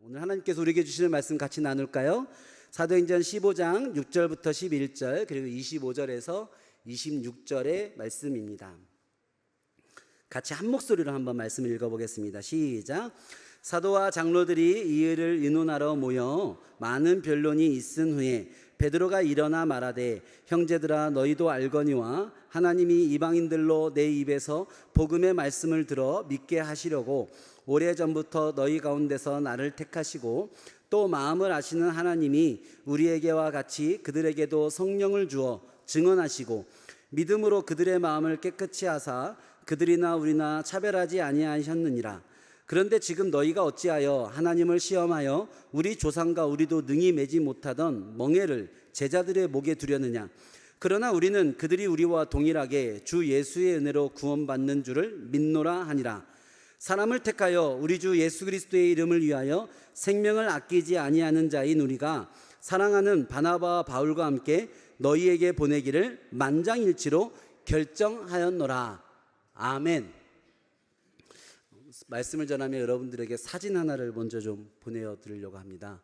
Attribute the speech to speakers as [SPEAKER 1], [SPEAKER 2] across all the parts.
[SPEAKER 1] 오늘 하나님께서 우리에게 주시는 말씀 같이 나눌까요? 사도행전 15장 6절부터 11절 그리고 25절에서 26절의 말씀입니다. 같이 한 목소리로 한번 말씀을 읽어보겠습니다. 시작. 사도와 장로들이 이 일을 의논하러 모여 많은 변론이 있은 후에 베드로가 일어나 말하되 형제들아 너희도 알거니와 하나님이 이방인들로 내 입에서 복음의 말씀을 들어 믿게 하시려고 오래전부터 너희 가운데서 나를 택하시고 또 마음을 아시는 하나님이 우리에게와 같이 그들에게도 성령을 주어 증언하시고 믿음으로 그들의 마음을 깨끗이 하사 그들이나 우리나 차별하지 아니하셨느니라. 그런데 지금 너희가 어찌하여 하나님을 시험하여 우리 조상과 우리도 능히 매지 못하던 멍에를 제자들의 목에 두려느냐. 그러나 우리는 그들이 우리와 동일하게 주 예수의 은혜로 구원받는 줄을 믿노라 하니라. 사람을 택하여 우리 주 예수 그리스도의 이름을 위하여 생명을 아끼지 아니하는 자인 우리가 사랑하는 바나바와 바울과 함께 너희에게 보내기를 만장일치로 결정하였노라. 아멘. 말씀을 전하며 여러분들에게 사진 하나를 먼저 좀 보내드리려고 합니다.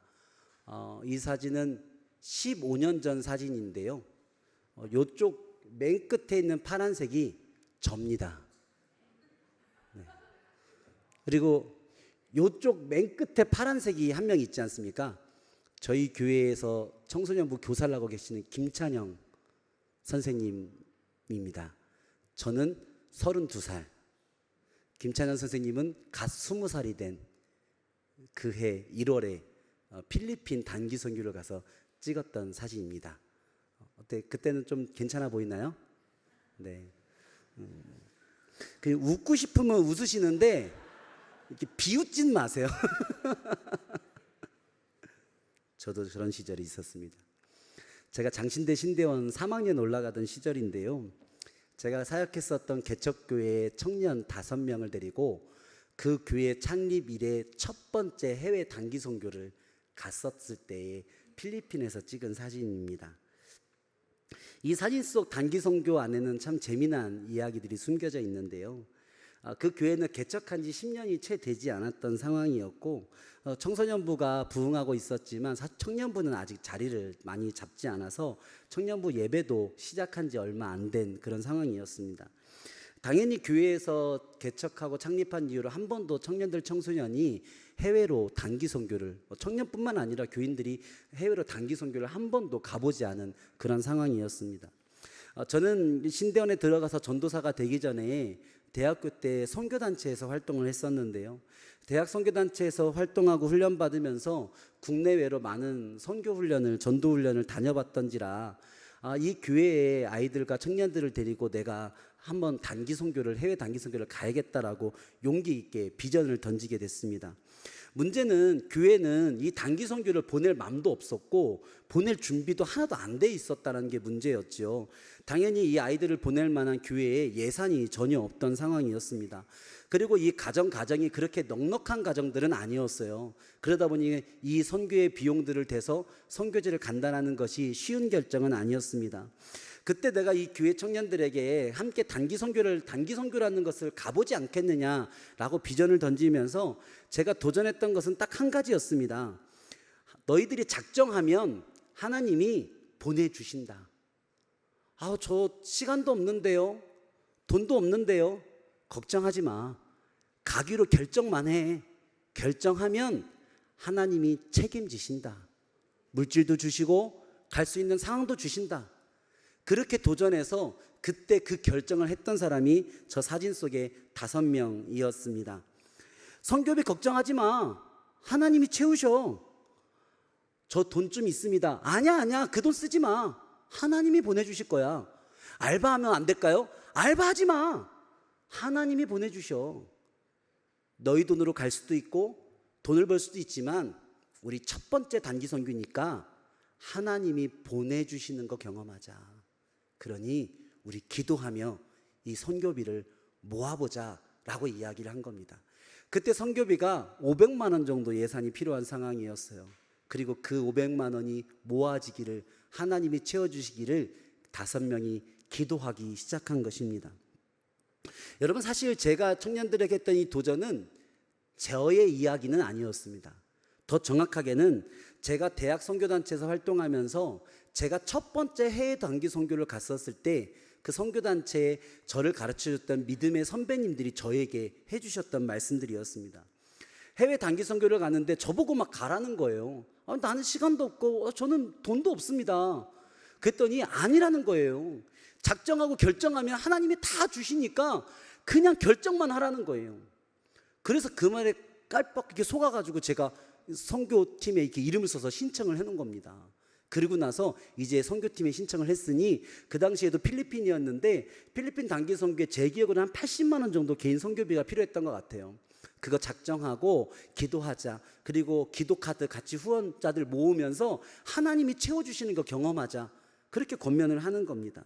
[SPEAKER 1] 이 사진은 15년 전 사진인데요. 이쪽 맨 끝에 있는 파란색이 접니다. 네. 그리고 이쪽 맨 끝에 파란색이 한 명 있지 않습니까? 저희 교회에서 청소년부 교사를 하고 계시는 김찬영 선생님입니다. 저는 32살, 김찬현 선생님은 갓 20살이 된 그해 1월에 필리핀 단기 선교를 가서 찍었던 사진입니다. 어때? 그때는 좀 괜찮아 보이나요? 네. 웃고 싶으면 웃으시는데 이렇게 비웃진 마세요. 저도 그런 시절이 있었습니다. 제가 장신대 신대원 3학년 올라가던 시절인데요. 제가 사역했었던 개척교회 청년 5명을 데리고 그 교회 창립 이래 첫 번째 해외 단기 선교를 갔었을 때에 필리핀에서 찍은 사진입니다. 이 사진 속 단기 선교 안에는 참 재미난 이야기들이 숨겨져 있는데요. 그 교회는 개척한 지 10년이 채 되지 않았던 상황이었고 청소년부가 부흥하고 있었지만 청년부는 아직 자리를 많이 잡지 않아서 청년부 예배도 시작한 지 얼마 안 된 그런 상황이었습니다. 당연히 교회에서 개척하고 창립한 이후로 한 번도 청년들 청소년이 해외로 단기 선교를 청년뿐만 아니라 교인들이 해외로 단기 선교를 한 번도 가보지 않은 그런 상황이었습니다. 저는 신대원에 들어가서 전도사가 되기 전에 대학교 때 선교단체에서 활동을 했었는데요. 대학 선교단체에서 활동하고 훈련받으면서 국내외로 많은 선교훈련을 전도훈련을 다녀봤던지라 이 교회의 아이들과 청년들을 데리고 내가 한번 단기 선교를 해외 단기 선교를 가야겠다라고 용기 있게 비전을 던지게 됐습니다. 문제는 교회는 이 단기 선교를 보낼 마음도 없었고 보낼 준비도 하나도 안 돼 있었다는 게 문제였죠. 당연히 이 아이들을 보낼 만한 교회에 예산이 전혀 없던 상황이었습니다. 그리고 이 가정이 그렇게 넉넉한 가정들은 아니었어요. 그러다 보니 이 선교의 비용들을 대서 선교지를 간다는 것이 쉬운 결정은 아니었습니다. 그때 내가 이 교회 청년들에게 함께 단기 선교라는 것을 가보지 않겠느냐라고 비전을 던지면서 제가 도전했던 것은 딱 한 가지였습니다. 너희들이 작정하면 하나님이 보내주신다. 저 시간도 없는데요, 돈도 없는데요. 걱정하지 마. 가기로 결정만 해. 결정하면 하나님이 책임지신다. 물질도 주시고 갈 수 있는 상황도 주신다. 그렇게 도전해서 그때 그 결정을 했던 사람이 저 사진 속에 5명이었습니다. 선교비 걱정하지 마. 하나님이 채우셔. 저 돈 좀 있습니다. 아니야. 그 돈 쓰지 마. 하나님이 보내주실 거야. 알바하면 안 될까요? 알바하지 마. 하나님이 보내주셔. 너희 돈으로 갈 수도 있고 돈을 벌 수도 있지만 우리 첫 번째 단기 선교니까 하나님이 보내주시는 거 경험하자. 그러니 우리 기도하며 이 선교비를 모아보자 라고 이야기를 한 겁니다. 그때 선교비가 500만 원 정도 예산이 필요한 상황이었어요. 그리고 그 500만 원이 모아지기를 하나님이 채워주시기를 5명이 기도하기 시작한 것입니다. 여러분, 사실 제가 청년들에게 했던 이 도전은 저의 이야기는 아니었습니다. 더 정확하게는 제가 대학 선교단체에서 활동하면서 제가 첫 번째 해외 단기 선교를 갔었을 때 그 선교단체에 저를 가르쳐줬던 믿음의 선배님들이 저에게 해주셨던 말씀들이었습니다. 해외 단기 선교를 갔는데 저보고 막 가라는 거예요. 나는 시간도 없고 저는 돈도 없습니다. 그랬더니 아니라는 거예요. 작정하고 결정하면 하나님이 다 주시니까 그냥 결정만 하라는 거예요. 그래서 그 말에 깔빡 이렇게 속아가지고 제가 선교팀에 이렇게 이름을 써서 신청을 해놓은 겁니다. 그리고 나서 이제 선교팀에 신청을 했으니 그 당시에도 필리핀이었는데 필리핀 단기 선교에 제 기억으로는 한 80만 원 정도 개인 선교비가 필요했던 것 같아요. 그거 작정하고 기도하자. 그리고 기도 카드 같이 후원자들 모으면서 하나님이 채워주시는 거 경험하자. 그렇게 권면을 하는 겁니다.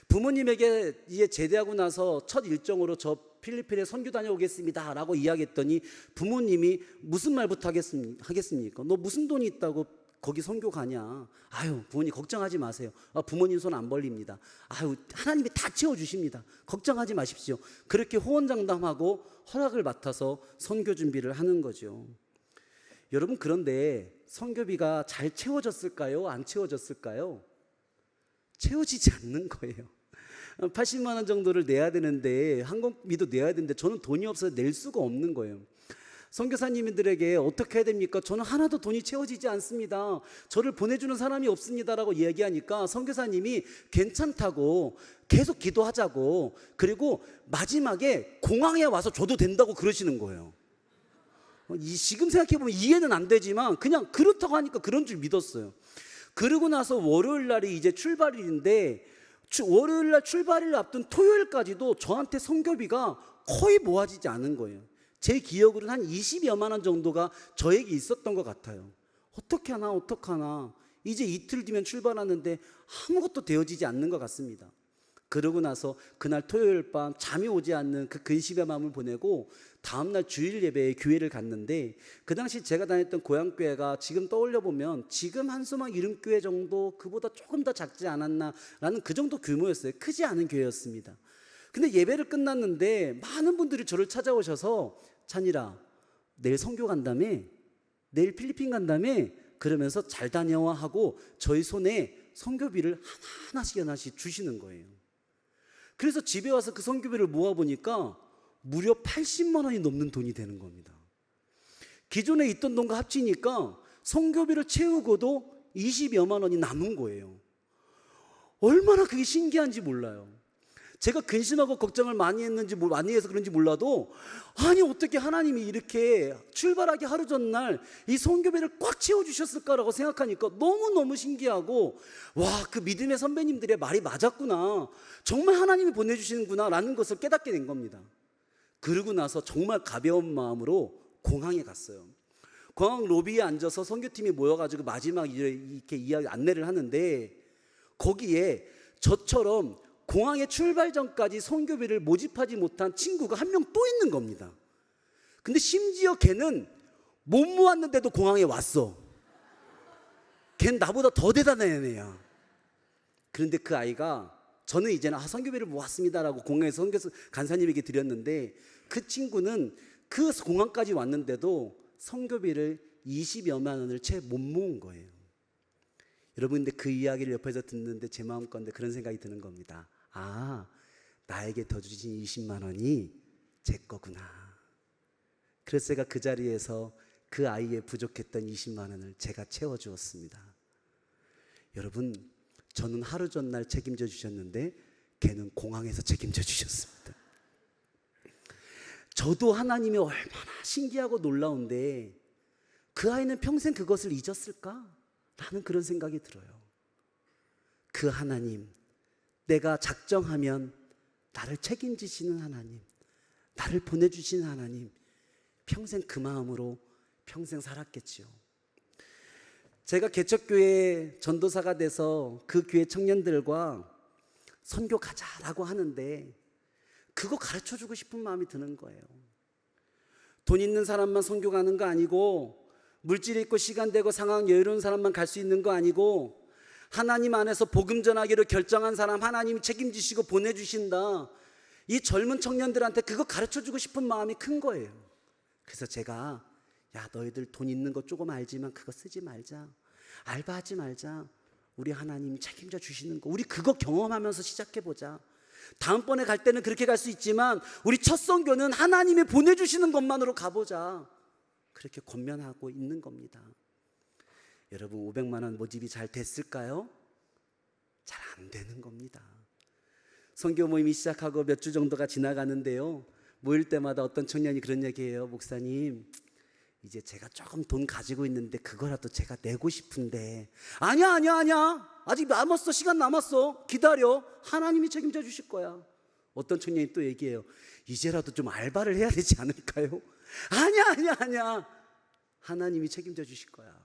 [SPEAKER 1] 부모님에게 이제 제대하고 나서 첫 일정으로 저 필리핀에 선교 다녀오겠습니다 라고 이야기했더니 부모님이 무슨 말부터 하겠습니까? 너 무슨 돈이 있다고 거기 선교 가냐? 아유, 부모님 걱정하지 마세요. 부모님 손 안 벌립니다. 아유, 하나님이 다 채워주십니다. 걱정하지 마십시오. 그렇게 호언장담하고 허락을 맡아서 선교 준비를 하는 거죠. 여러분, 그런데 선교비가 잘 채워졌을까요? 안 채워졌을까요? 채워지지 않는 거예요. 80만 원 정도를 내야 되는데, 항공비도 내야 되는데 저는 돈이 없어서 낼 수가 없는 거예요. 선교사님들에게 어떻게 해야 됩니까? 저는 하나도 돈이 채워지지 않습니다. 저를 보내주는 사람이 없습니다라고 얘기하니까 선교사님이 괜찮다고 계속 기도하자고, 그리고 마지막에 공항에 와서 줘도 된다고 그러시는 거예요. 지금 생각해보면 이해는 안 되지만 그냥 그렇다고 하니까 그런 줄 믿었어요. 그러고 나서 월요일 날이 이제 출발일인데, 월요일 날 출발일을 앞둔 토요일까지도 저한테 선교비가 거의 모아지지 않은 거예요. 제 기억으로는 한 20여만 원 정도가 저에게 있었던 것 같아요. 어떻게 하나 이제 이틀 뒤면 출발하는데 아무것도 되어지지 않는 것 같습니다. 그러고 나서 그날 토요일 밤 잠이 오지 않는 그 근심의 마음을 보내고 다음날 주일 예배에 교회를 갔는데, 그 당시 제가 다녔던 고향교회가 지금 떠올려 보면 지금 한소망 이름교회 정도, 그보다 조금 더 작지 않았나 라는 그 정도 규모였어요. 크지 않은 교회였습니다. 근데 예배를 끝났는데 많은 분들이 저를 찾아오셔서 찬이라, 내일 선교 간다며? 내일 필리핀 간다며? 그러면서 잘 다녀와 하고 저희 손에 선교비를 하나씩 주시는 거예요. 그래서 집에 와서 그 선교비를 모아보니까 무려 80만 원이 넘는 돈이 되는 겁니다. 기존에 있던 돈과 합치니까 선교비를 채우고도 20여만 원이 남은 거예요. 얼마나 그게 신기한지 몰라요. 제가 근심하고 걱정을 많이 해서 그런지 몰라도, 아니 어떻게 하나님이 이렇게 출발하기 하루 전날 이 선교비를 꽉 채워주셨을까라고 생각하니까 너무너무 신기하고, 와, 그 믿음의 선배님들의 말이 맞았구나, 정말 하나님이 보내주시는구나 라는 것을 깨닫게 된 겁니다. 그러고 나서 정말 가벼운 마음으로 공항에 갔어요. 공항 로비에 앉아서 선교팀이 모여가지고 마지막 이렇게 이야기 안내를 하는데, 거기에 저처럼 공항에 출발 전까지 선교비를 모집하지 못한 친구가 한 명 또 있는 겁니다. 근데 심지어 걔는 못 모았는데도 공항에 왔어. 걔는 나보다 더 대단한 애야. 그런데 그 아이가, 저는 이제는 선교비를 모았습니다라고 공항에서 선교 간사님에게 드렸는데, 그 친구는 그 공항까지 왔는데도 선교비를 20여만 원을 채 못 모은 거예요. 여러분, 근데 그 이야기를 옆에서 듣는데 제 마음 가운데 그런 생각이 드는 겁니다. 아, 나에게 더 주신 20만 원이 제 거구나. 그래서 제가 그 자리에서 그 아이의 부족했던 20만 원을 제가 채워주었습니다. 여러분, 저는 하루 전날 책임져 주셨는데 걔는 공항에서 책임져 주셨습니다. 저도 하나님이 얼마나 신기하고 놀라운데 그 아이는 평생 그것을 잊었을까? 라는 그런 생각이 들어요. 그 하나님, 내가 작정하면 나를 책임지시는 하나님, 나를 보내주시는 하나님, 평생 그 마음으로 평생 살았겠지요. 제가 개척교회 전도사가 돼서 그 교회 청년들과 선교 가자라고 하는데 그거 가르쳐주고 싶은 마음이 드는 거예요. 돈 있는 사람만 선교 가는 거 아니고, 물질 있고 시간 되고 상황 여유로운 사람만 갈 수 있는 거 아니고, 하나님 안에서 복음 전하기로 결정한 사람 하나님이 책임지시고 보내주신다. 이 젊은 청년들한테 그거 가르쳐주고 싶은 마음이 큰 거예요. 그래서 제가 야, 너희들 돈 있는 거 조금 알지만 그거 쓰지 말자. 알바하지 말자. 우리 하나님 책임져 주시는 거, 우리 그거 경험하면서 시작해보자. 다음번에 갈 때는 그렇게 갈 수 있지만 우리 첫 선교는 하나님이 보내주시는 것만으로 가보자. 그렇게 권면하고 있는 겁니다. 여러분, 500만 원 모집이 잘 됐을까요? 잘 안 되는 겁니다. 선교 모임이 시작하고 몇 주 정도가 지나가는데요, 모일 때마다 어떤 청년이 그런 얘기해요. 목사님, 이제 제가 조금 돈 가지고 있는데 그거라도 제가 내고 싶은데. 아니야 아직 남았어. 시간 남았어. 기다려. 하나님이 책임져 주실 거야. 어떤 청년이 또 얘기해요. 이제라도 좀 알바를 해야 되지 않을까요? 아니야 하나님이 책임져 주실 거야.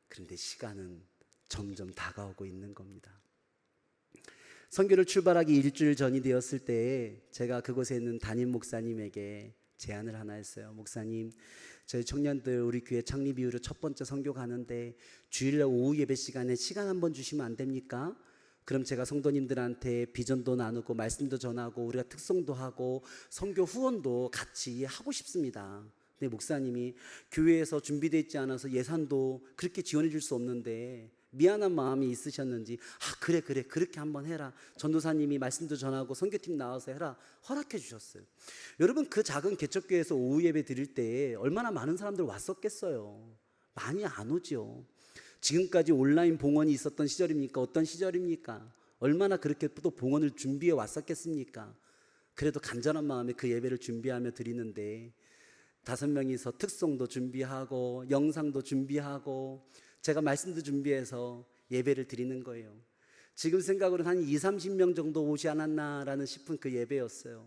[SPEAKER 1] 그런데 시간은 점점 다가오고 있는 겁니다. 선교를 출발하기 일주일 전이 되었을 때 제가 그곳에 있는 담임 목사님에게 제안을 하나 했어요. 목사님, 저희 청년들 우리 교회 창립 이후로 첫 번째 선교 가는데 주일날 오후 예배 시간에 시간 한번 주시면 안 됩니까? 그럼 제가 성도님들한테 비전도 나누고 말씀도 전하고 우리가 특송도 하고 선교 후원도 같이 하고 싶습니다. 근데 목사님이 교회에서 준비되어 있지 않아서 예산도 그렇게 지원해 줄 수 없는데 미안한 마음이 있으셨는지, 그래 그렇게 한번 해라. 전도사님이 말씀도 전하고 선교팀 나와서 해라. 허락해 주셨어요. 여러분, 그 작은 개척교회에서 오후 예배 드릴 때 얼마나 많은 사람들 왔었겠어요. 많이 안 오죠. 지금까지 온라인 봉헌이 있었던 시절입니까? 어떤 시절입니까? 얼마나 그렇게 또 봉헌을 준비해 왔었겠습니까? 그래도 간절한 마음에 그 예배를 준비하며 드리는데 5명이서 특송도 준비하고 영상도 준비하고 제가 말씀도 준비해서 예배를 드리는 거예요. 지금 생각으로는 한 20-30명 정도 오지 않았나라는 싶은 그 예배였어요.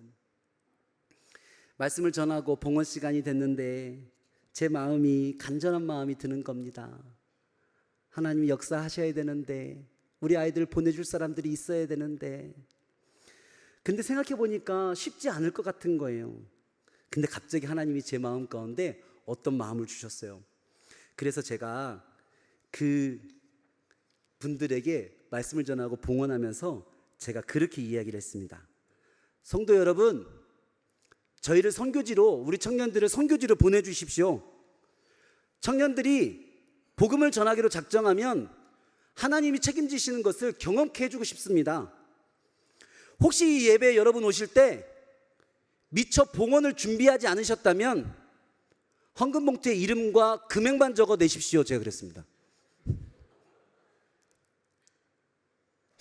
[SPEAKER 1] 말씀을 전하고 봉헌 시간이 됐는데 제 마음이, 간절한 마음이 드는 겁니다. 하나님이 역사하셔야 되는데, 우리 아이들 보내줄 사람들이 있어야 되는데, 근데 생각해 보니까 쉽지 않을 것 같은 거예요. 근데 갑자기 하나님이 제 마음 가운데 어떤 마음을 주셨어요. 그래서 제가 그 분들에게 말씀을 전하고 봉헌하면서 제가 그렇게 이야기를 했습니다. 성도 여러분, 저희를 선교지로, 우리 청년들을 선교지로 보내주십시오. 청년들이 복음을 전하기로 작정하면 하나님이 책임지시는 것을 경험케 해주고 싶습니다. 혹시 이 예배에 여러분 오실 때 미처 봉헌을 준비하지 않으셨다면 헌금 봉투에 이름과 금액만 적어 내십시오. 제가 그랬습니다.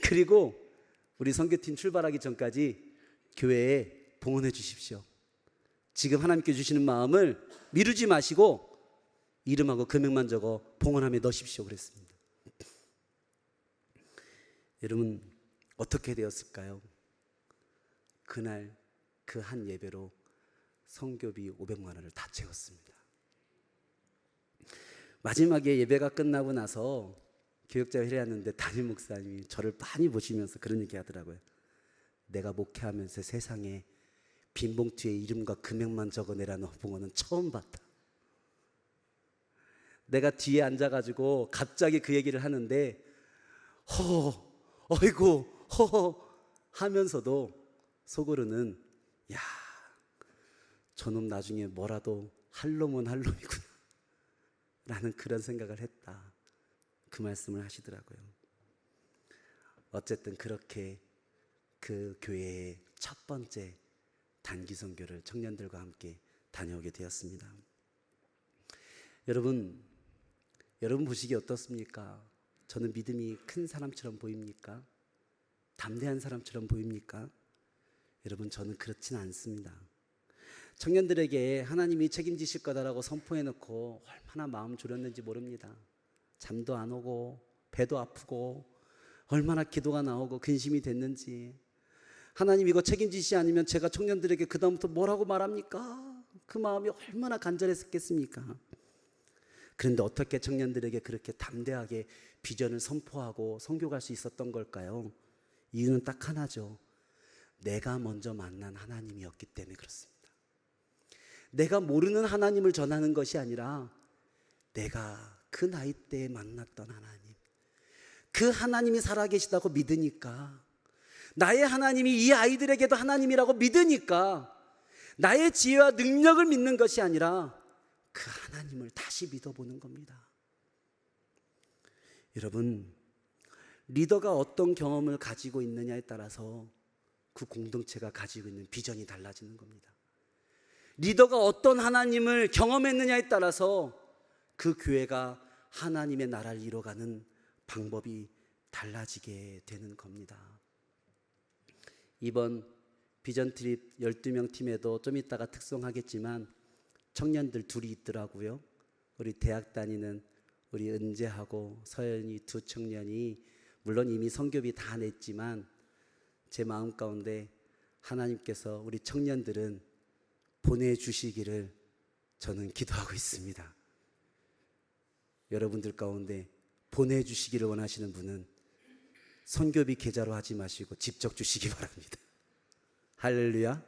[SPEAKER 1] 그리고 우리 선교팀 출발하기 전까지 교회에 봉헌해 주십시오. 지금 하나님께 주시는 마음을 미루지 마시고 이름하고 금액만 적어 봉헌함에 넣으십시오. 그랬습니다. 여러분, 어떻게 되었을까요? 그날 그 한 예배로 선교비 500만 원을 다 채웠습니다. 마지막에 예배가 끝나고 나서 교역자 회의를 하는데 담임 목사님이 저를 많이 보시면서 그런 얘기 하더라고요. 내가 목회하면서 세상에 빈 봉투에 이름과 금액만 적어내라는 봉헌은 처음 봤다. 내가 뒤에 앉아가지고 갑자기 그 얘기를 하는데 어이구 하면서도 속으로는 야, 저놈 나중에 뭐라도 할 놈은 할 놈이구나 라는 그런 생각을 했다. 그 말씀을 하시더라고요. 어쨌든 그렇게 그 교회의 첫 번째 단기 선교를 청년들과 함께 다녀오게 되었습니다. 여러분 보시기에 어떻습니까? 저는 믿음이 큰 사람처럼 보입니까? 담대한 사람처럼 보입니까? 여러분, 저는 그렇진 않습니다. 청년들에게 하나님이 책임지실 거다라고 선포해놓고 얼마나 마음 졸였는지 모릅니다. 잠도 안 오고 배도 아프고 얼마나 기도가 나오고 근심이 됐는지. 하나님 이거 책임지시지 않으면 제가 청년들에게 그 다음부터 뭐라고 말합니까? 그 마음이 얼마나 간절했겠습니까? 그런데 어떻게 청년들에게 그렇게 담대하게 비전을 선포하고 선교할 수 있었던 걸까요? 이유는 딱 하나죠. 내가 먼저 만난 하나님이었기 때문에 그렇습니다. 내가 모르는 하나님을 전하는 것이 아니라 내가 그 나이 때에 만났던 하나님, 그 하나님이 살아계시다고 믿으니까, 나의 하나님이 이 아이들에게도 하나님이라고 믿으니까 나의 지혜와 능력을 믿는 것이 아니라 그 하나님을 다시 믿어보는 겁니다. 여러분, 리더가 어떤 경험을 가지고 있느냐에 따라서 그 공동체가 가지고 있는 비전이 달라지는 겁니다. 리더가 어떤 하나님을 경험했느냐에 따라서 그 교회가 하나님의 나라를 이뤄가는 방법이 달라지게 되는 겁니다. 이번 비전 트립 12명 팀에도 좀 이따가 특송하겠지만 청년들 둘이 있더라고요. 우리 대학 다니는 우리 은재하고 서연이 두 청년이 물론 이미 선교비 다 냈지만 제 마음 가운데 하나님께서 우리 청년들은 보내주시기를 저는 기도하고 있습니다. 여러분들 가운데 보내주시기를 원하시는 분은 선교비 계좌로 하지 마시고 직접 주시기 바랍니다. 할렐루야.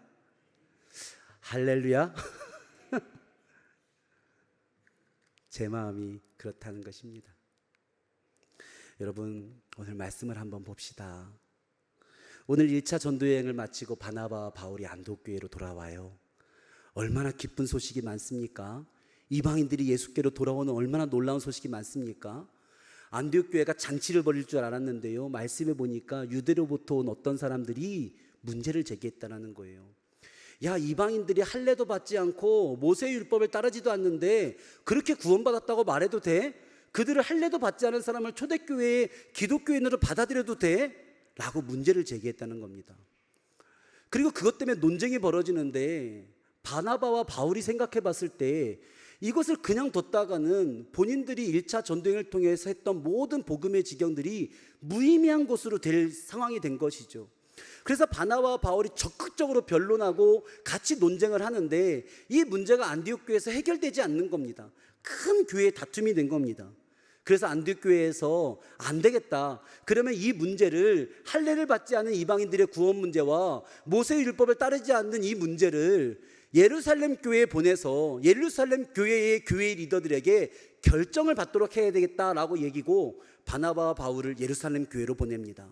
[SPEAKER 1] 할렐루야. 제 마음이 그렇다는 것입니다. 여러분, 오늘 말씀을 한번 봅시다. 오늘 1차 전도여행을 마치고 바나바와 바울이 안독교회로 돌아와요. 얼마나 기쁜 소식이 많습니까? 이방인들이 예수께로 돌아오는 얼마나 놀라운 소식이 많습니까? 안디옥교회가 잔치를 벌일 줄 알았는데요, 말씀해 보니까 유대로부터 온 어떤 사람들이 문제를 제기했다는 거예요. 야, 이방인들이 할례도 받지 않고 모세의 율법을 따르지도 않는데 그렇게 구원받았다고 말해도 돼? 그들을 할례도 받지 않은 사람을 초대교회의 기독교인으로 받아들여도 돼? 라고 문제를 제기했다는 겁니다. 그리고 그것 때문에 논쟁이 벌어지는데 바나바와 바울이 생각해 봤을 때 이것을 그냥 뒀다가는 본인들이 1차 전도행을 통해서 했던 모든 복음의 지경들이 무의미한 것으로 될 상황이 된 것이죠. 그래서 바나바와 바울이 적극적으로 변론하고 같이 논쟁을 하는데 이 문제가 안디옥 교회에서 해결되지 않는 겁니다. 큰 교회의 다툼이 된 겁니다. 그래서 안디옥 교회에서 안 되겠다, 그러면 이 문제를 할례를 받지 않은 이방인들의 구원 문제와 모세의 율법을 따르지 않는 이 문제를 예루살렘 교회에 보내서 예루살렘 교회의 교회 리더들에게 결정을 받도록 해야 되겠다라고 얘기고 바나바와 바울을 예루살렘 교회로 보냅니다.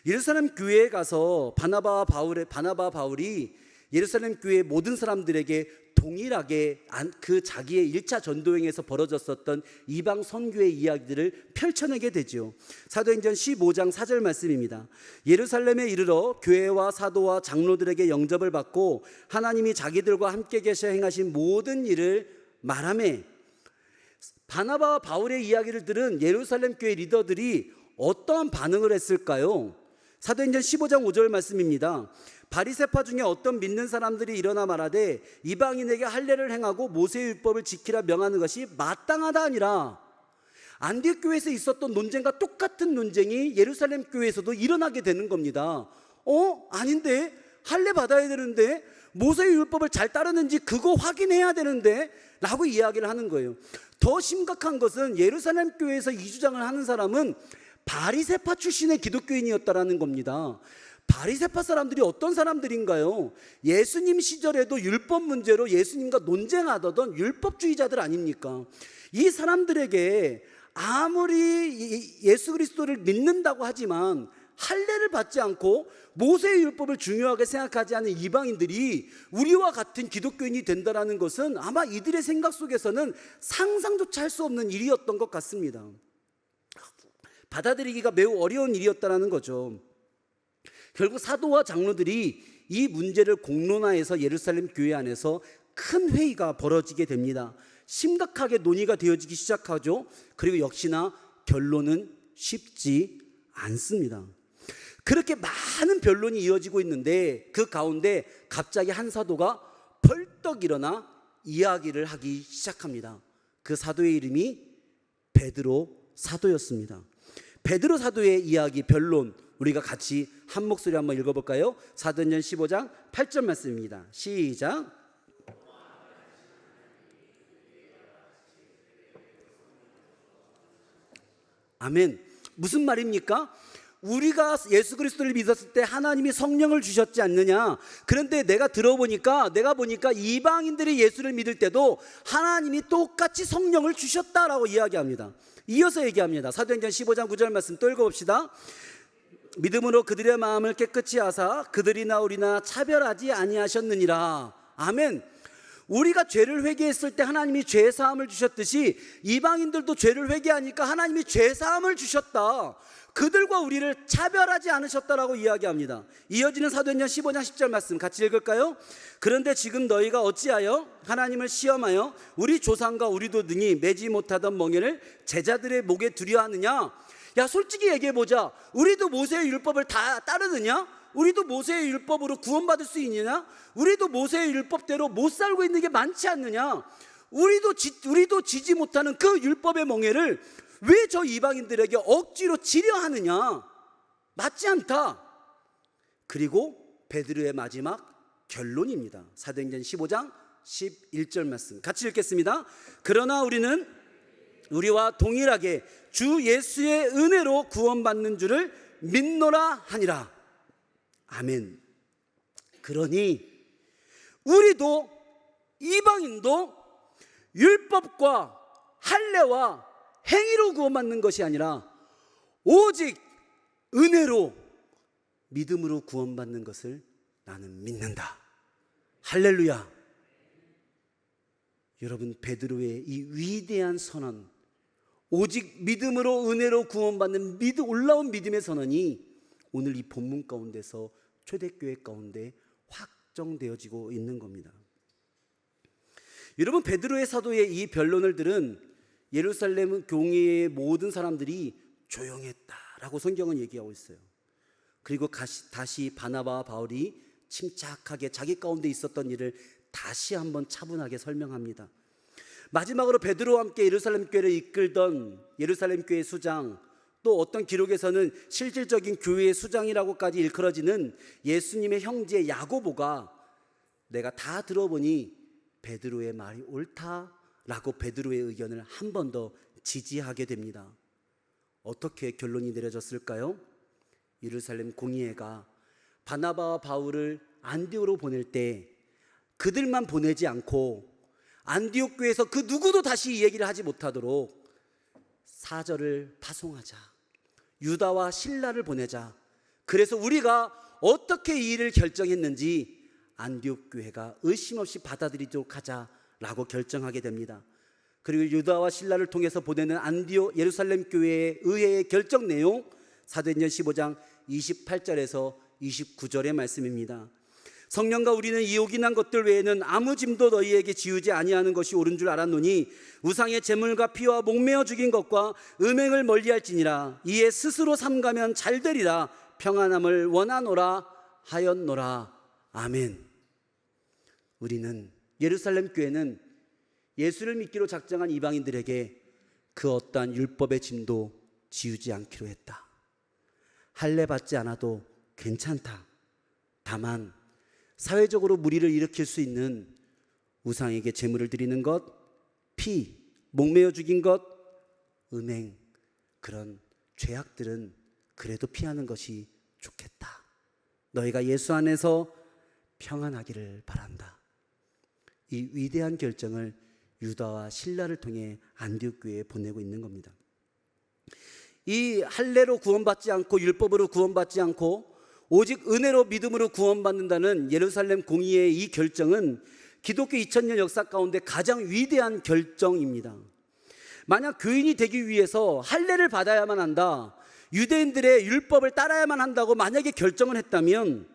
[SPEAKER 1] 예루살렘 교회에 가서 바나바와 바울이 예루살렘 교회의 모든 사람들에게 동일하게 그 자기의 1차 전도행에서 벌어졌었던 이방 선교의 이야기들을 펼쳐내게 되죠. 사도행전 15장 4절 말씀입니다. 예루살렘에 이르러 교회와 사도와 장로들에게 영접을 받고 하나님이 자기들과 함께 계셔 행하신 모든 일을 말하매, 바나바와 바울의 이야기를 들은 예루살렘 교회 리더들이 어떠한 반응을 했을까요? 사도행전 15장 5절 말씀입니다. 바리새파 중에 어떤 믿는 사람들이 일어나 말하되 이방인에게 할례를 행하고 모세의 율법을 지키라 명하는 것이 마땅하다 하니라. 안디옥 교회에서 있었던 논쟁과 똑같은 논쟁이 예루살렘 교회에서도 일어나게 되는 겁니다. 아닌데, 할례 받아야 되는데, 모세의 율법을 잘 따르는지 그거 확인해야 되는데 라고 이야기를 하는 거예요. 더 심각한 것은 예루살렘 교회에서 이 주장을 하는 사람은 바리새파 출신의 기독교인이었다라는 겁니다. 바리새파 사람들이 어떤 사람들인가요? 예수님 시절에도 율법 문제로 예수님과 논쟁하던 율법주의자들 아닙니까? 이 사람들에게 아무리 예수 그리스도를 믿는다고 하지만 할례를 받지 않고 모세의 율법을 중요하게 생각하지 않은 이방인들이 우리와 같은 기독교인이 된다는 것은 아마 이들의 생각 속에서는 상상조차 할 수 없는 일이었던 것 같습니다. 받아들이기가 매우 어려운 일이었다는 거죠. 결국 사도와 장로들이 이 문제를 공론화해서 예루살렘 교회 안에서 큰 회의가 벌어지게 됩니다. 심각하게 논의가 되어지기 시작하죠. 그리고 역시나 결론은 쉽지 않습니다. 그렇게 많은 변론이 이어지고 있는데 그 가운데 갑자기 한 사도가 벌떡 일어나 이야기를 하기 시작합니다. 그 사도의 이름이 베드로 사도였습니다. 베드로 사도의 이야기, 변론, 우리가 같이 한 목소리 한번 읽어볼까요? 사도행전 15장 8절 말씀입니다. 시작. 아멘. 무슨 말입니까? 우리가 예수 그리스도를 믿었을 때 하나님이 성령을 주셨지 않느냐? 그런데 내가 보니까 이방인들이 예수를 믿을 때도 하나님이 똑같이 성령을 주셨다라고 이야기합니다. 이어서 얘기합니다. 사도행전 15장 9절 말씀 또 읽어봅시다. 믿음으로 그들의 마음을 깨끗이 하사 그들이나 우리나 차별하지 아니하셨느니라. 아멘. 우리가 죄를 회개했을 때 하나님이 죄 사함을 주셨듯이 이방인들도 죄를 회개하니까 하나님이 죄 사함을 주셨다. 그들과 우리를 차별하지 않으셨다라고 이야기합니다. 이어지는 사도행전 15장 10절 말씀 같이 읽을까요? 그런데 지금 너희가 어찌하여 하나님을 시험하여 우리 조상과 우리도 능히 매지 못하던 멍에를 제자들의 목에 두려 하느냐? 야, 솔직히 얘기해보자. 우리도 모세의 율법을 다 따르느냐? 우리도 모세의 율법으로 구원받을 수 있느냐? 우리도 모세의 율법대로 못 살고 있는 게 많지 않느냐? 우리도 지지 못하는 그 율법의 멍에를 왜 저 이방인들에게 억지로 지려 하느냐? 맞지 않다. 그리고 베드로의 마지막 결론입니다. 사도행전 15장 11절 말씀 같이 읽겠습니다. 그러나 우리는 우리와 동일하게 주 예수의 은혜로 구원받는 줄을 믿노라 하니라. 아멘. 그러니 우리도 이방인도 율법과 할례와 행위로 구원받는 것이 아니라 오직 은혜로 믿음으로 구원받는 것을 나는 믿는다. 할렐루야. 여러분, 베드로의 이 위대한 선언, 오직 믿음으로 은혜로 구원받는 올라온 믿음의 선언이 오늘 이 본문 가운데서 초대교회 가운데 확정되어지고 있는 겁니다. 여러분, 베드로의 사도의 이 변론을 들은 예루살렘 교회의 모든 사람들이 조용했다라고 성경은 얘기하고 있어요. 그리고 다시 바나바와 바울이 침착하게 자기 가운데 있었던 일을 다시 한번 차분하게 설명합니다. 마지막으로 베드로와 함께 예루살렘 교회를 이끌던 예루살렘 교회 수장, 또 어떤 기록에서는 실질적인 교회의 수장이라고까지 일컬어지는 예수님의 형제 야고보가 내가 다 들어보니 베드로의 말이 옳다라고 베드로의 의견을 한 번 더 지지하게 됩니다. 어떻게 결론이 내려졌을까요? 예루살렘 공의회가 바나바와 바울을 안디옥으로 보낼 때 그들만 보내지 않고 안디옥 교회에서 그 누구도 다시 이 얘기를 하지 못하도록 사절을 파송하자, 유다와 실라를 보내자. 그래서 우리가 어떻게 이 일을 결정했는지 안디옥 교회가 의심 없이 받아들이도록 하자라고 결정하게 됩니다. 그리고 유다와 실라를 통해서 보내는 안디옥 예루살렘 교회의 의회의 결정 내용, 사도행전 15장 28절에서 29절의 말씀입니다. 성령과 우리는 이 요긴한 것들 외에는 아무 짐도 너희에게 지우지 아니하는 것이 옳은 줄 알았노니 우상의 제물과 피와 목매어 죽인 것과 음행을 멀리할지니라. 이에 스스로 삼가면 잘되리라. 평안함을 원하노라 하였노라. 아멘. 우리는, 예루살렘 교회는 예수를 믿기로 작정한 이방인들에게 그 어떠한 율법의 짐도 지우지 않기로 했다. 할례 받지 않아도 괜찮다. 다만 사회적으로 무리를 일으킬 수 있는 우상에게 제물을 드리는 것, 피, 목매어 죽인 것, 음행, 그런 죄악들은 그래도 피하는 것이 좋겠다. 너희가 예수 안에서 평안하기를 바란다. 이 위대한 결정을 유다와 실라를 통해 안디옥 교회에 보내고 있는 겁니다. 이 할례로 구원받지 않고 율법으로 구원받지 않고 오직 은혜로 믿음으로 구원받는다는 예루살렘 공의회의 이 결정은 기독교 2000년 역사 가운데 가장 위대한 결정입니다. 만약 교인이 되기 위해서 할례를 받아야만 한다, 유대인들의 율법을 따라야만 한다고 만약에 결정을 했다면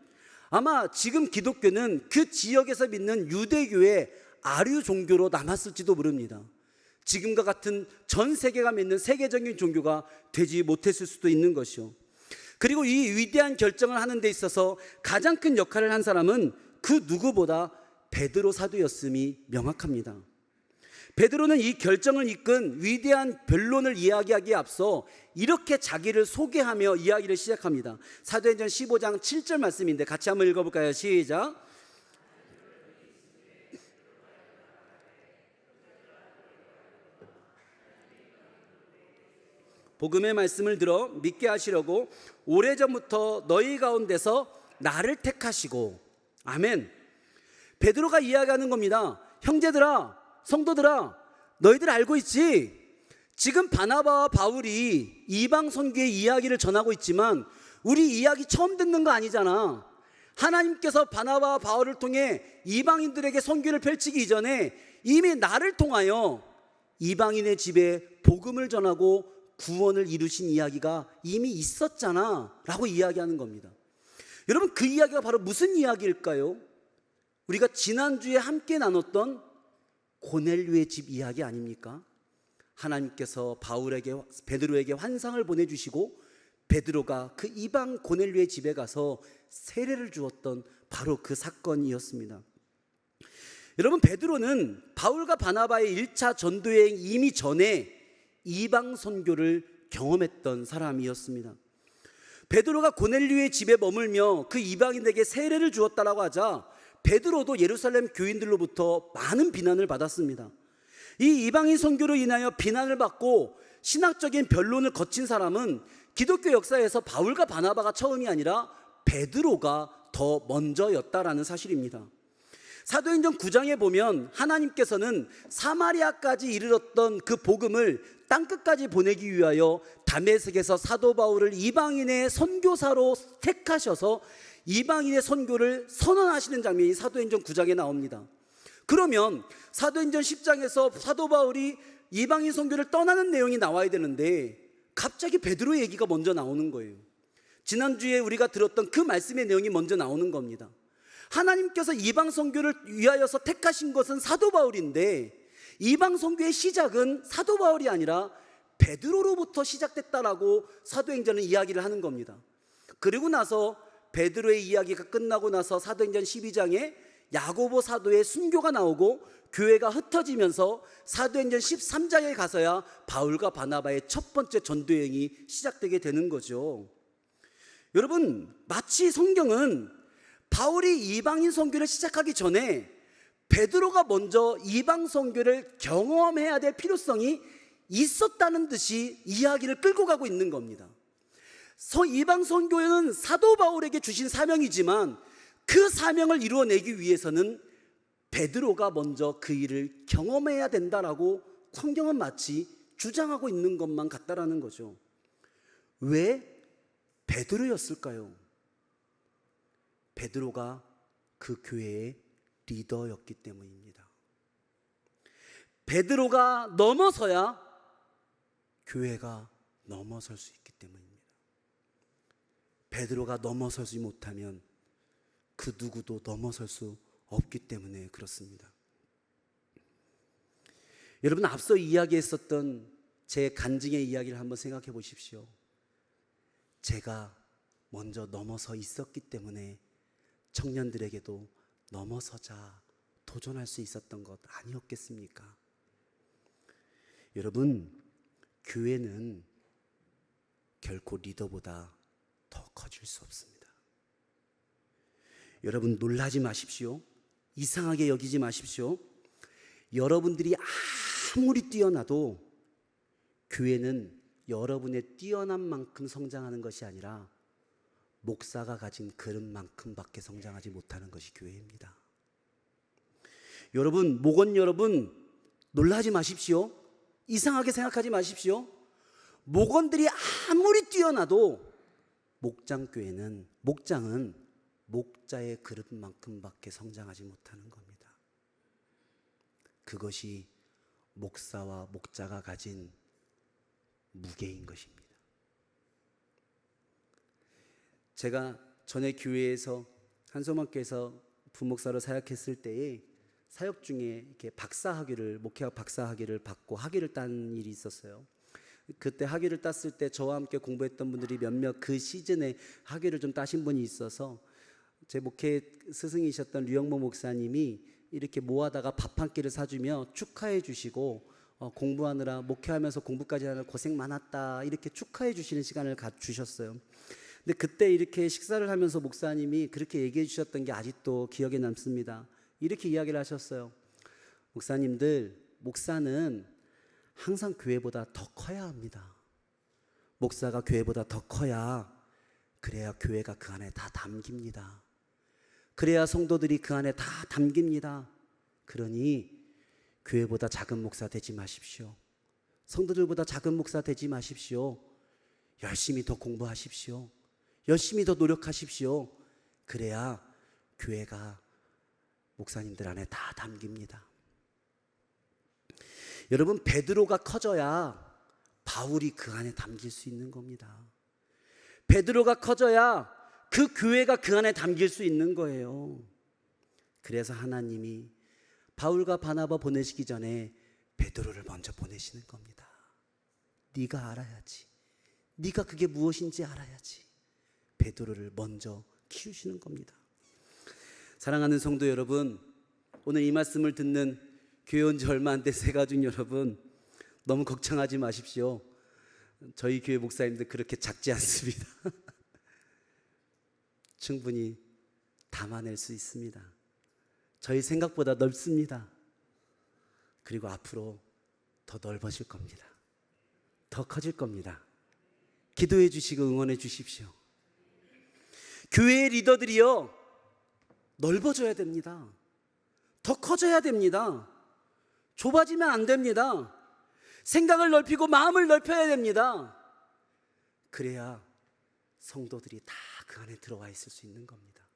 [SPEAKER 1] 아마 지금 기독교는 그 지역에서 믿는 유대교의 아류 종교로 남았을지도 모릅니다. 지금과 같은 전 세계가 믿는 세계적인 종교가 되지 못했을 수도 있는 것이요. 그리고 이 위대한 결정을 하는 데 있어서 가장 큰 역할을 한 사람은 그 누구보다 베드로 사도였음이 명확합니다. 베드로는 이 결정을 이끈 위대한 변론을 이야기하기에 앞서 이렇게 자기를 소개하며 이야기를 시작합니다. 사도행전 15장 7절 말씀인데 같이 한번 읽어볼까요? 시작. 복음의 말씀을 들어 믿게 하시려고 오래전부터 너희 가운데서 나를 택하시고. 아멘. 베드로가 이야기하는 겁니다. 형제들아, 성도들아, 너희들 알고 있지? 지금 바나바와 바울이 이방 선교의 이야기를 전하고 있지만 우리 이야기 처음 듣는 거 아니잖아. 하나님께서 바나바와 바울을 통해 이방인들에게 선교를 펼치기 이전에 이미 나를 통하여 이방인의 집에 복음을 전하고 구원을 이루신 이야기가 이미 있었잖아 라고 이야기하는 겁니다. 여러분, 그 이야기가 바로 무슨 이야기일까요? 우리가 지난주에 함께 나눴던 고넬료의 집 이야기 아닙니까? 하나님께서 베드로에게 환상을 보내주시고 베드로가 그 이방 고넬료의 집에 가서 세례를 주었던 바로 그 사건이었습니다. 여러분, 베드로는 바울과 바나바의 1차 전도여행 이미 전에 이방 선교를 경험했던 사람이었습니다. 베드로가 고넬료의 집에 머물며 그 이방인에게 세례를 주었다라고 하자 베드로도 예루살렘 교인들로부터 많은 비난을 받았습니다. 이 이방인 선교로 인하여 비난을 받고 신학적인 변론을 거친 사람은 기독교 역사에서 바울과 바나바가 처음이 아니라 베드로가 더 먼저였다라는 사실입니다. 사도행전 9장에 보면 하나님께서는 사마리아까지 이르렀던 그 복음을 땅끝까지 보내기 위하여 다메섹에서 사도 바울을 이방인의 선교사로 택하셔서 이방인의 선교를 선언하시는 장면이 사도행전 9장에 나옵니다. 그러면 사도행전 10장에서 사도 바울이 이방인 선교를 떠나는 내용이 나와야 되는데 갑자기 베드로 얘기가 먼저 나오는 거예요. 지난주에 우리가 들었던 그 말씀의 내용이 먼저 나오는 겁니다. 하나님께서 이방 선교를 위하여서 택하신 것은 사도 바울인데 이방 선교의 시작은 사도 바울이 아니라 베드로로부터 시작됐다라고 사도행전은 이야기를 하는 겁니다. 그리고 나서 베드로의 이야기가 끝나고 나서 사도행전 12장에 야고보 사도의 순교가 나오고 교회가 흩어지면서 사도행전 13장에 가서야 바울과 바나바의 첫 번째 전도여행이 시작되게 되는 거죠. 여러분, 마치 성경은 바울이 이방인 선교를 시작하기 전에 베드로가 먼저 이방 선교를 경험해야 될 필요성이 있었다는 듯이 이야기를 끌고 가고 있는 겁니다. 이방 선교는 사도 바울에게 주신 사명이지만 그 사명을 이루어내기 위해서는 베드로가 먼저 그 일을 경험해야 된다라고 성경은 마치 주장하고 있는 것만 같다라는 거죠. 왜 베드로였을까요? 베드로가 그 교회의 리더였기 때문입니다. 베드로가 넘어서야 교회가 넘어설 수 있기 때문입니다. 베드로가 넘어서지 못하면 그 누구도 넘어설 수 없기 때문에 그렇습니다. 여러분, 앞서 이야기했었던 제 간증의 이야기를 한번 생각해 보십시오. 제가 먼저 넘어서 있었기 때문에 청년들에게도 넘어서자 도전할 수 있었던 것 아니었겠습니까? 여러분, 교회는 결코 리더보다 더 커질 수 없습니다. 여러분, 놀라지 마십시오. 이상하게 여기지 마십시오. 여러분들이 아무리 뛰어나도 교회는 여러분의 뛰어난 만큼 성장하는 것이 아니라 목사가 가진 그릇만큼밖에 성장하지 못하는 것이 교회입니다. 여러분, 목원 여러분, 놀라지 마십시오. 이상하게 생각하지 마십시오. 목원들이 아무리 뛰어나도 목장은 목자의 그릇만큼밖에 성장하지 못하는 겁니다. 그것이 목사와 목자가 가진 무게인 것입니다. 제가 전에 교회에서 한소만교에서 부목사로 사역했을 때에 사역 중에 이렇게 목회학 박사학위를 받고 학위를 딴 일이 있었어요. 그때 학위를 땄을 때 저와 함께 공부했던 분들이 몇몇 그 시즌에 학위를 좀 따신 분이 있어서 제 목회 스승이셨던 류영모 목사님이 이렇게 모아다가 밥 한 끼를 사주며 축하해 주시고 공부하느라 목회하면서 공부까지 하느라 고생 많았다 이렇게 축하해 주시는 시간을 주셨어요. 근데 그때 이렇게 식사를 하면서 목사님이 그렇게 얘기해 주셨던 게 아직도 기억에 남습니다. 이렇게 이야기를 하셨어요. 목사님들, 목사는 항상 교회보다 더 커야 합니다. 목사가 교회보다 더 커야 그래야 교회가 그 안에 다 담깁니다. 그래야 성도들이 그 안에 다 담깁니다. 그러니 교회보다 작은 목사 되지 마십시오. 성도들보다 작은 목사 되지 마십시오. 열심히 더 공부하십시오. 열심히 더 노력하십시오. 그래야 교회가 목사님들 안에 다 담깁니다. 여러분, 베드로가 커져야 바울이 그 안에 담길 수 있는 겁니다. 베드로가 커져야 그 교회가 그 안에 담길 수 있는 거예요. 그래서 하나님이 바울과 바나바 보내시기 전에 베드로를 먼저 보내시는 겁니다. 네가 알아야지. 네가 그게 무엇인지 알아야지. 베드로를 먼저 키우시는 겁니다. 사랑하는 성도 여러분, 오늘 이 말씀을 듣는 교회 온 지 얼마 안 된 새가족 여러분, 너무 걱정하지 마십시오. 저희 교회 목사님들 그렇게 작지 않습니다. 충분히 담아낼 수 있습니다. 저희 생각보다 넓습니다. 그리고 앞으로 더 넓어질 겁니다. 더 커질 겁니다. 기도해 주시고 응원해 주십시오. 교회의 리더들이요, 넓어져야 됩니다. 더 커져야 됩니다. 좁아지면 안 됩니다. 생각을 넓히고 마음을 넓혀야 됩니다. 그래야 성도들이 다 그 안에 들어와 있을 수 있는 겁니다.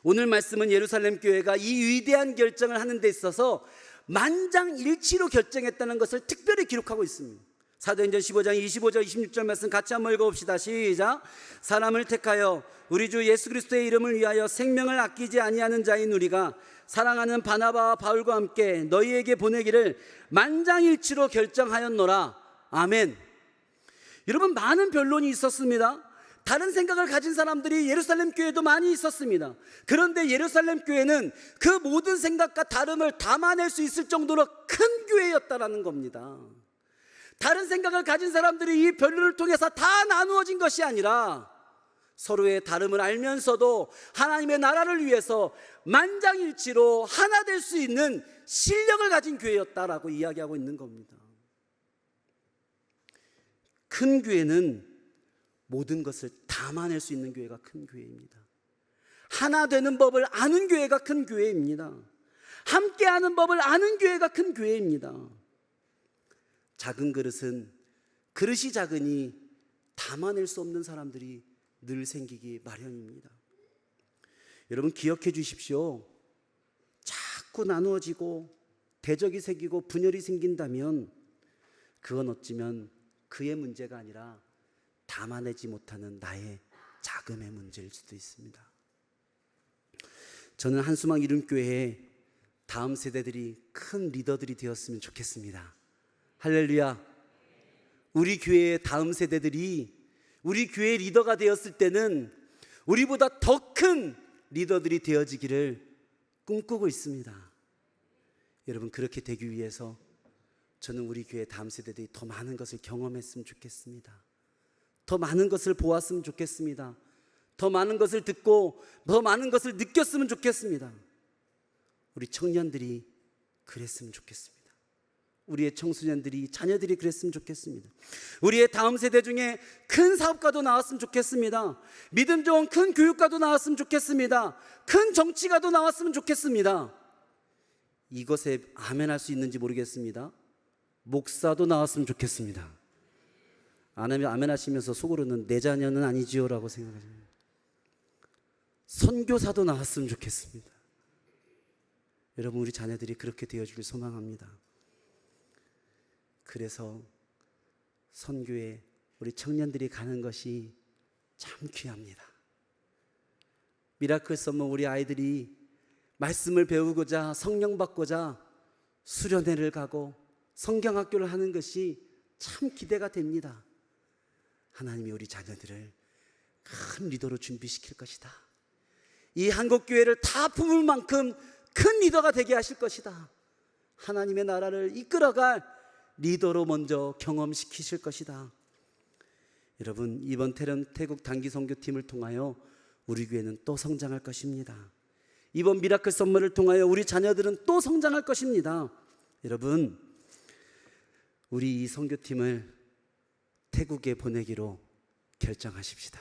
[SPEAKER 1] 오늘 말씀은 예루살렘 교회가 이 위대한 결정을 하는 데 있어서 만장일치로 결정했다는 것을 특별히 기록하고 있습니다. 사도행전 15장 25절 26절 말씀 같이 한번 읽어봅시다. 시작. 사람을 택하여 우리 주 예수 그리스도의 이름을 위하여 생명을 아끼지 아니하는 자인 우리가 사랑하는 바나바와 바울과 함께 너희에게 보내기를 만장일치로 결정하였노라. 아멘. 여러분, 많은 변론이 있었습니다. 다른 생각을 가진 사람들이 예루살렘 교회도 많이 있었습니다. 그런데 예루살렘 교회는 그 모든 생각과 다름을 담아낼 수 있을 정도로 큰 교회였다라는 겁니다. 다른 생각을 가진 사람들이 이 변론을 통해서 다 나누어진 것이 아니라 서로의 다름을 알면서도 하나님의 나라를 위해서 만장일치로 하나 될 수 있는 실력을 가진 교회였다라고 이야기하고 있는 겁니다. 큰 교회는 모든 것을 담아낼 수 있는 교회가 큰 교회입니다. 하나 되는 법을 아는 교회가 큰 교회입니다. 함께하는 법을 아는 교회가 큰 교회입니다. 작은 그릇은 그릇이 작으니 담아낼 수 없는 사람들이 늘 생기기 마련입니다. 여러분, 기억해 주십시오. 자꾸 나누어지고 대적이 생기고 분열이 생긴다면 그건 어쩌면 그의 문제가 아니라 담아내지 못하는 나의 자금의 문제일 수도 있습니다. 저는 한수막 이름교회에 다음 세대들이 큰 리더들이 되었으면 좋겠습니다. 할렐루야. 우리 교회의 다음 세대들이 우리 교회의 리더가 되었을 때는 우리보다 더 큰 리더들이 되어지기를 꿈꾸고 있습니다. 여러분, 그렇게 되기 위해서 저는 우리 교회 다음 세대들이 더 많은 것을 경험했으면 좋겠습니다. 더 많은 것을 보았으면 좋겠습니다. 더 많은 것을 듣고 더 많은 것을 느꼈으면 좋겠습니다. 우리 청년들이 그랬으면 좋겠습니다. 우리의 청소년들이, 자녀들이 그랬으면 좋겠습니다. 우리의 다음 세대 중에 큰 사업가도 나왔으면 좋겠습니다. 믿음 좋은 큰 교육가도 나왔으면 좋겠습니다. 큰 정치가도 나왔으면 좋겠습니다. 이것에 아멘할 수 있는지 모르겠습니다. 목사도 나왔으면 좋겠습니다. 안 하면 아멘 하시면서 속으로는 내 자녀는 아니지요 라고 생각하십니다. 선교사도 나왔으면 좋겠습니다. 여러분, 우리 자녀들이 그렇게 되어주길 소망합니다. 그래서 선교에 우리 청년들이 가는 것이 참 귀합니다. 미라클 썸머 우리 아이들이 말씀을 배우고자 성령 받고자 수련회를 가고 성경학교를 하는 것이 참 기대가 됩니다. 하나님이 우리 자녀들을 큰 리더로 준비시킬 것이다. 이 한국교회를 다 품을 만큼 큰 리더가 되게 하실 것이다. 하나님의 나라를 이끌어갈 리더로 먼저 경험시키실 것이다. 여러분, 이번 태국 단기 선교팀을 통하여 우리 교회는 또 성장할 것입니다. 이번 미라클 선물을 통하여 우리 자녀들은 또 성장할 것입니다. 여러분, 우리 이 선교팀을 태국에 보내기로 결정하십시다.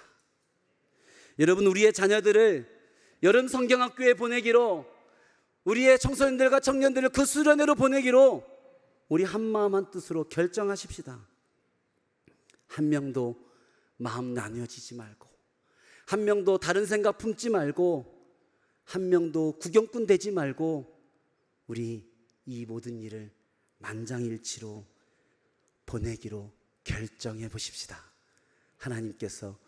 [SPEAKER 1] 여러분, 우리의 자녀들을 여름 성경학교에 보내기로, 우리의 청소년들과 청년들을 그 수련회로 보내기로 우리 한마음 한뜻으로 결정하십시다. 한 명도 마음 나뉘어지지 말고, 한 명도 다른 생각 품지 말고, 한 명도 구경꾼 되지 말고, 우리 이 모든 일을 만장일치로 보내기로 결정해 보십시다. 하나님께서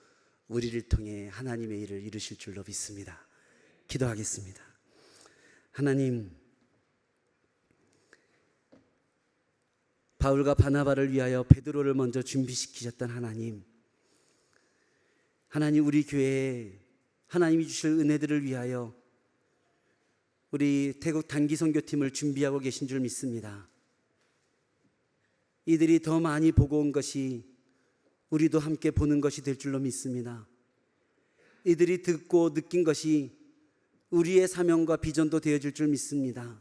[SPEAKER 1] 우리를 통해 하나님의 일을 이루실 줄로 믿습니다. 기도하겠습니다. 하나님, 바울과 바나바를 위하여 베드로를 먼저 준비시키셨던 하나님, 하나님, 우리 교회에 하나님이 주실 은혜들을 위하여 우리 태국 단기 선교팀을 준비하고 계신 줄 믿습니다. 이들이 더 많이 보고 온 것이 우리도 함께 보는 것이 될 줄로 믿습니다. 이들이 듣고 느낀 것이 우리의 사명과 비전도 되어질 줄 믿습니다.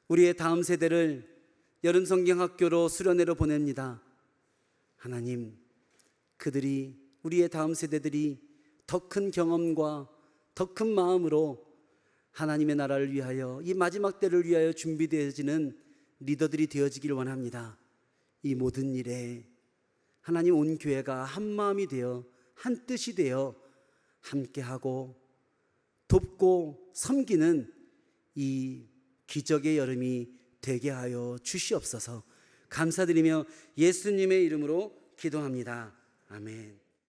[SPEAKER 1] 우리의 다음 세대를 여름 성경학교로 수련회로 보냅니다. 하나님, 그들이, 우리의 다음 세대들이 더 큰 경험과 더 큰 마음으로 하나님의 나라를 위하여, 이 마지막 때를 위하여 준비되어지는 리더들이 되어지길 원합니다. 이 모든 일에 하나님, 온 교회가 한 마음이 되어 한 뜻이 되어 함께하고 돕고 섬기는 이 기적의 여름이 되게 하여 주시옵소서. 감사드리며 예수님의 이름으로 기도합니다. 아멘.